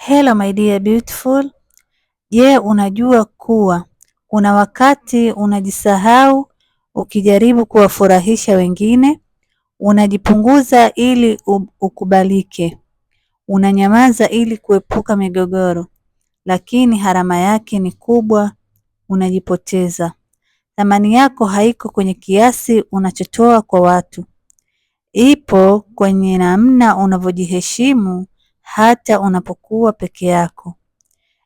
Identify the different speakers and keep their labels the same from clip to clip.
Speaker 1: Hello my dear beautiful. Je, unajua kuwa kuna wakati unajisahau ukijaribu kuwafurahisha wengine? Unajipunguza ili ukubalike. Unanyamaza ili kuepuka migogoro. Lakini harama yake ni kubwa, unajipoteza. Thamani yako haiko kwenye kiasi unachotoa kwa watu. Ipo kwenye namna unavyojiheshimu hata unapokuwa peke yako.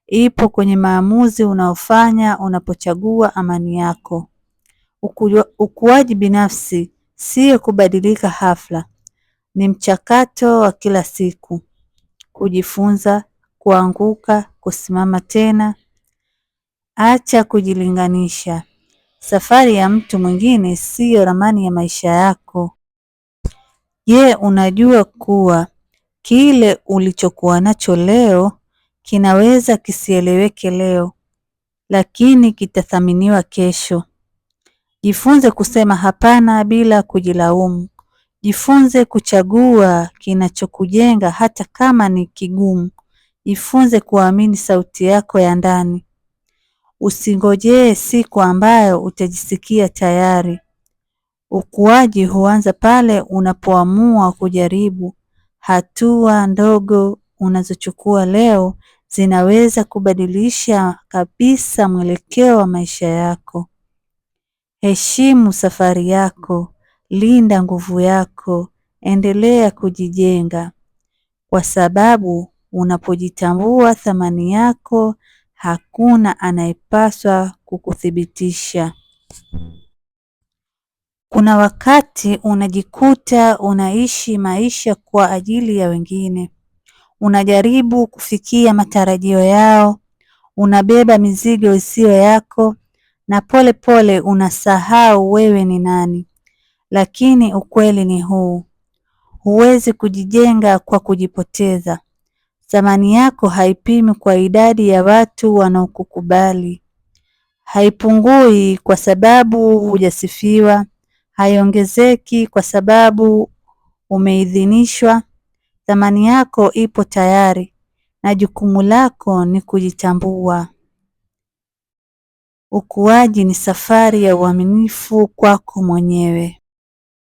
Speaker 1: Ipo kwenye maamuzi unaofanya unapochagua amani yako. Ukuaji binafsi sio kubadilika hafla. Ni mchakato wa kila siku. Kujifunza, kuanguka, kusimama tena. Acha kujilinganisha. Safari ya mtu mwingine sio ramani ya maisha yako. Je, unajua kuwa kile ulichokuwa nacho leo kinaweza kisieleweke leo, lakini kitathaminiwa kesho. Jifunze kusema hapana bila kujilaumu. Jifunze kuchagua kinachokujenga hata kama ni kigumu. Jifunze kuamini sauti yako ya ndani. Usingojee siku ambayo utajisikia tayari. Ukuaji huanza pale unapoamua kujaribu. Hatua ndogo unazochukua leo zinaweza kubadilisha kabisa mwelekeo wa maisha yako. Heshimu safari yako, linda nguvu yako, endelea kujijenga. Kwa sababu unapojitambua thamani yako, hakuna anayepaswa kukuthibitisha. Kuna wakati unajikuta unaishi maisha kwa ajili ya wengine. Unajaribu kufikia matarajio yao, unabeba mizigo isiyo yako, na pole pole unasahau wewe ni nani. Lakini ukweli ni huu. Huwezi kujijenga kwa kujipoteza. Thamani yako haipimi kwa idadi ya watu wanaokukubali. Haipungui kwa sababu hujasifiwa. Haiongezeki kwa sababu umeidhinishwa. Thamani yako ipo tayari na jukumu lako ni kujitambua. Ukuaji ni safari ya uaminifu kwako mwenyewe.